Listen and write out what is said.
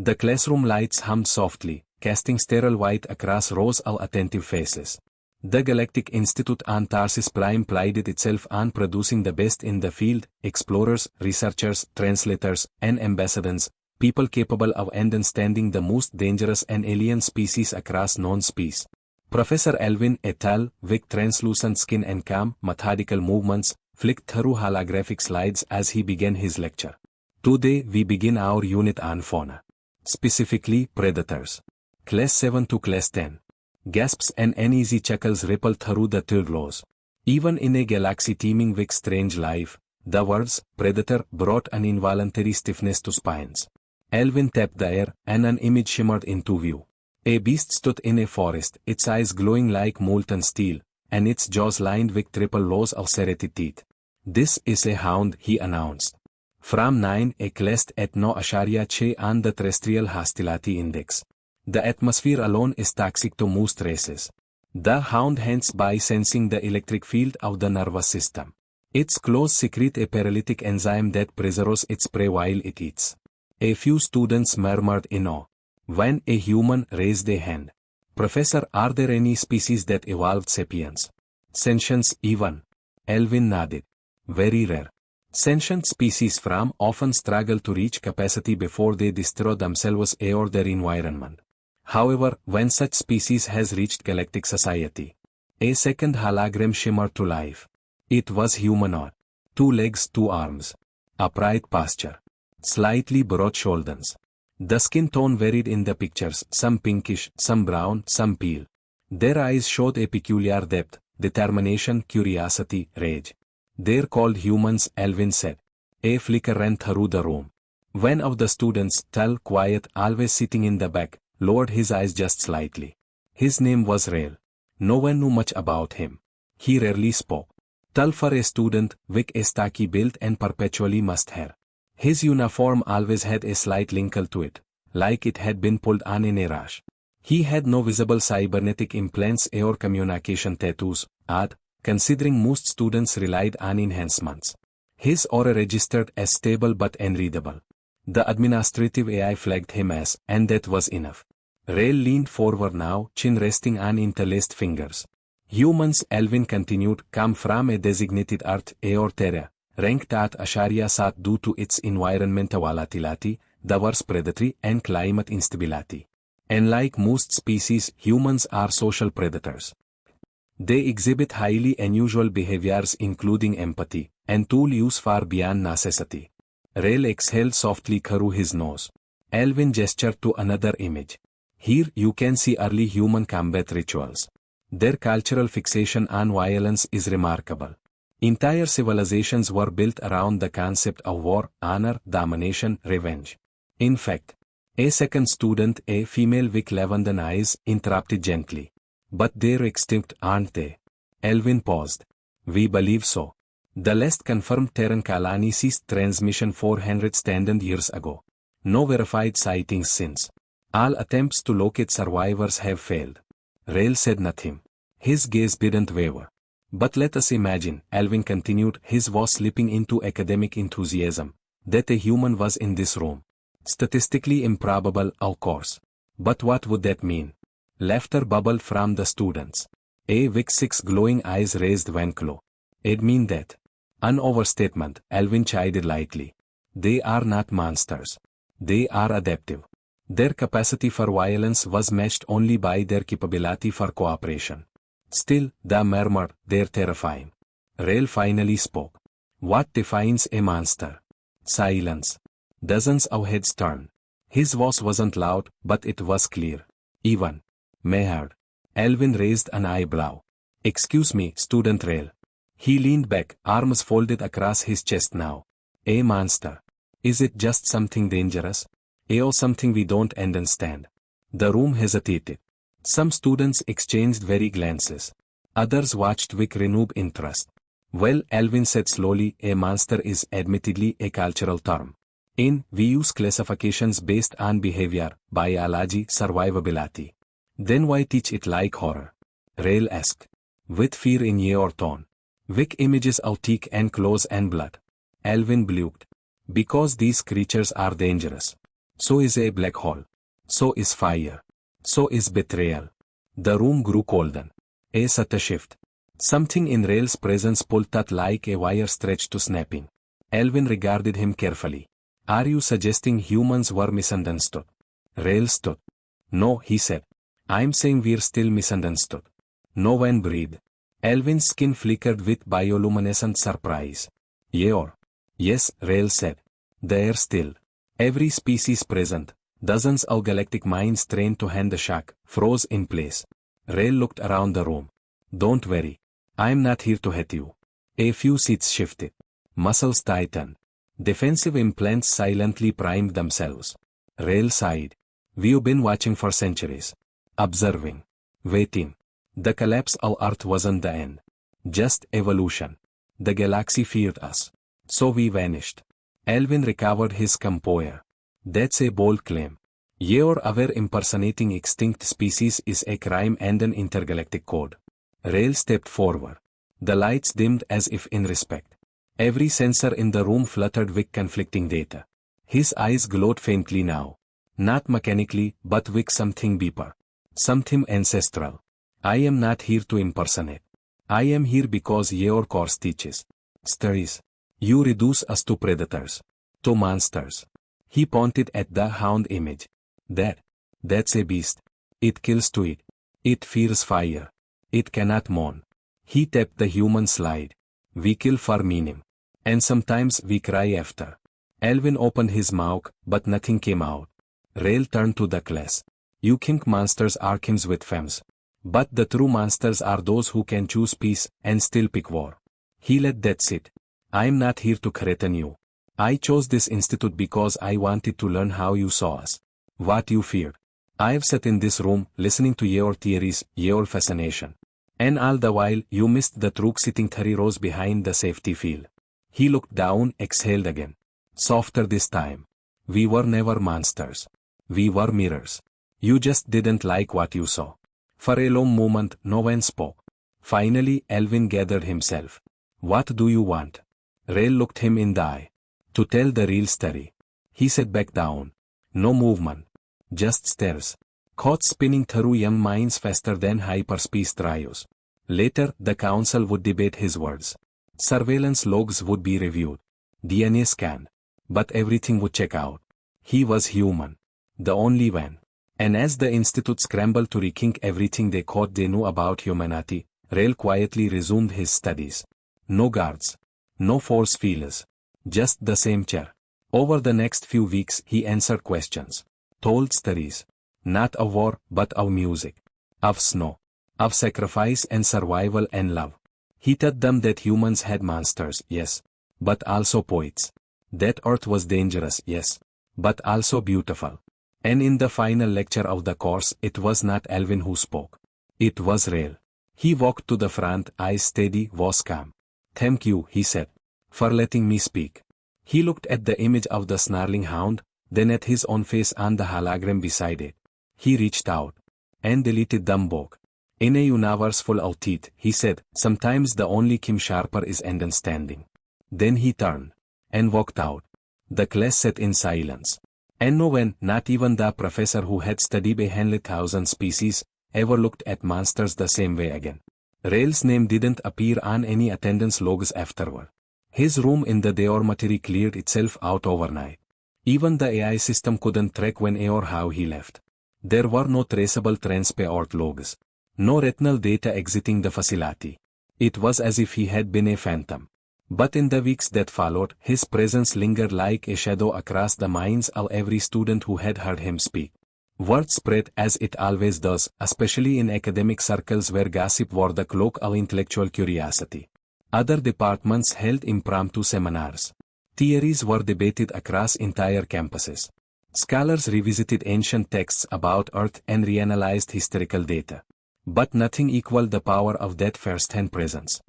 The classroom lights hummed softly, casting sterile white across rows of attentive faces. The Galactic Institute on Tarsis Prime prided itself on producing the best in the field: explorers, researchers, translators, and ambassadors, people capable of understanding the most dangerous and alien species across known space. Professor Alvin et al., with translucent skin and calm, methodical movements, flicked through holographic slides as he began his lecture. Today we begin our unit on fauna. Specifically, predators. Class 7 to Class 10. Gasps and uneasy chuckles rippled through the rows. Even in a galaxy teeming with strange life, the words predator brought an involuntary stiffness to spines. Alvin tapped the air, and an image shimmered into view. A beast stood in a forest, its eyes glowing like molten steel, and its jaws lined with triple rows of serrated teeth. "This is a hound," he announced. From 9, a classed at 9.6 on the terrestrial hostility index. The atmosphere alone is toxic to most races. The hound hunts by sensing the electric field of the nervous system. Its claws secrete a paralytic enzyme that preserves its prey while it eats. A few students murmured in awe. When a human raised a hand. "Professor, are there any species that evolved sapience? Sentience even?" Alvin nodded. "Very rare. Sentient species from often struggle to reach capacity before they destroy themselves or their environment. However, when such species has reached galactic society." A second hologram shimmered to life. It was humanoid. 2 legs, 2 arms. Upright posture. Slightly broad shoulders. The skin tone varied in the pictures, some pinkish, some brown, some pale. Their eyes showed a peculiar depth, determination, curiosity, rage. "They're called humans," Alvin said. A flicker ran through the room. One of the students, tall, quiet, always sitting in the back, lowered his eyes just slightly. His name was Rael. No one knew much about him. He rarely spoke. Tall for a student, with a stocky build and perpetually mussed hair. His uniform always had a slight wrinkle to it, like it had been pulled on in a rush. He had no visible cybernetic implants or communication tattoos, odd, considering most students relied on enhancements. His aura registered as stable but unreadable. The administrative AI flagged him as, and that was enough. Rael leaned forward now, chin resting on interlaced fingers. "Humans," Alvin continued, "come from a designated Earth or Terra, ranked at *7 due to its environmental volatility, diverse predatory and climate instability. And like most species, humans are social predators. They exhibit highly unusual behaviors including empathy, and tool use far beyond necessity." Rael exhaled softly through his nose. Alvin gestured to another image. "Here you can see early human combat rituals. Their cultural fixation on violence is remarkable. Entire civilizations were built around the concept of war, honor, domination, revenge. In fact," a second student, a female with lavender eyes, interrupted gently. "But they're extinct, aren't they?" Alvin paused. "We believe so. The last confirmed Terran colony ceased transmission 400 standard years ago. No verified sightings since. All attempts to locate survivors have failed." Rael said nothing. His gaze didn't waver. "But let us imagine," Alvin continued, his voice slipping into academic enthusiasm, "that a human was in this room. Statistically improbable, of course. But what would that mean?" Laughter bubbled from the students. A with 6 glowing eyes raised one claw. "It'd mean that." "An overstatement," Alvin chided lightly. "They are not monsters. They are adaptive. Their capacity for violence was matched only by their capability for cooperation. Still," they murmured, "they're terrifying." Rael finally spoke. "What defines a monster?" Silence. Dozens of heads turned. His voice wasn't loud, but it was clear. "Even Mayhard." Alvin raised an eyebrow. "Excuse me, student Rael." He leaned back, arms folded across his chest now. "A monster. Is it just something dangerous? Or something we don't understand?" The room hesitated. Some students exchanged wary glances. Others watched with renewed interest. "Well," Alvin said slowly, "a monster is admittedly a cultural term. We use classifications based on behavior, biology, survivability. Then why teach it like horror?" Rael asked. "With fear in your tone. With images of teeth and claws and blood." Alvin blinked. "Because these creatures are dangerous. So is a black hole. So is fire. So is betrayal. The room grew colder. A subtle shift. Something in Rael's presence pulled taut like a wire stretched to snapping. Alvin regarded him carefully. Are you suggesting humans were misunderstood? Rael stood. No, he said. I'm saying we're still misunderstood. No one breathed. Alvin's skin flickered with bioluminescent surprise. Yes, Rael said. The air stilled. Every species present, dozens of galactic minds trained to hand the shock, froze in place. Rael looked around the room. Don't worry. I'm not here to hurt you. A few seats shifted. Muscles tightened. Defensive implants silently primed themselves. Rael sighed. We've been watching for centuries. Observing. Waiting. The collapse of Earth wasn't the end. Just evolution. The galaxy feared us. So we vanished. Alvin recovered his composure. That's a bold claim. You're aware impersonating extinct species is a crime and an intergalactic code. Rael stepped forward. The lights dimmed as if in respect. Every sensor in the room fluttered with conflicting data. His eyes glowed faintly now. Not mechanically, but with something deeper. Something ancestral. I am not here to impersonate. I am here because your course teaches. Stories. You reduce us to predators. To monsters. He pointed at the hound image. That's a beast. It kills to eat. It fears fire. It cannot mourn. He tapped the human slide. We kill for meaning. And sometimes we cry after. Alvin opened his mouth, but nothing came out. Rael turned to the class. You think monsters are kings with femmes. But the true monsters are those who can choose peace and still pick war. He let that sit. I'm not here to threaten you. I chose this institute because I wanted to learn how you saw us. What you feared. I've sat in this room, listening to your theories, your fascination. And all the while, you missed the truth sitting 30 rows behind the safety field. He looked down, exhaled again. Softer this time. We were never monsters. We were mirrors. You just didn't like what you saw. For a long moment, no one spoke. Finally, Alvin gathered himself. What do you want? Rael looked him in the eye. To tell the real story. He sat back down. No movement. Just stares. Thoughts spinning through young minds faster than hyperspace trios. Later, the council would debate his words. Surveillance logs would be reviewed. DNA scanned. But everything would check out. He was human. The only one. And as the institute scrambled to rethink everything they thought they knew about humanity, Rael quietly resumed his studies. No guards. No force fielders. Just the same chair. Over the next few weeks he answered questions. Told stories. Not of war, but of music. Of snow. Of sacrifice and survival and love. He taught them that humans had monsters, yes. But also poets. That Earth was dangerous, yes. But also beautiful. And in the final lecture of the course, it was not Alvin who spoke. It was Rael. He walked to the front, eyes steady, voice calm. Thank you, he said, for letting me speak. He looked at the image of the snarling hound, then at his own face on the hologram beside it. He reached out and deleted them both. In a universe full of teeth, he said, sometimes the only Kim Sharper is understanding. Then he turned and walked out. The class sat in silence. And no one, not even the professor who had studied 100,000 species, ever looked at monsters the same way again. Rael's name didn't appear on any attendance logs afterward. His room in the dormitory cleared itself out overnight. Even the AI system couldn't track when or how he left. There were no traceable transport logs. No retinal data exiting the facility. It was as if he had been a phantom. But in the weeks that followed, his presence lingered like a shadow across the minds of every student who had heard him speak. Word spread as it always does, especially in academic circles where gossip wore the cloak of intellectual curiosity. Other departments held impromptu seminars. Theories were debated across entire campuses. Scholars revisited ancient texts about Earth and reanalyzed historical data. But nothing equaled the power of that first-hand presence.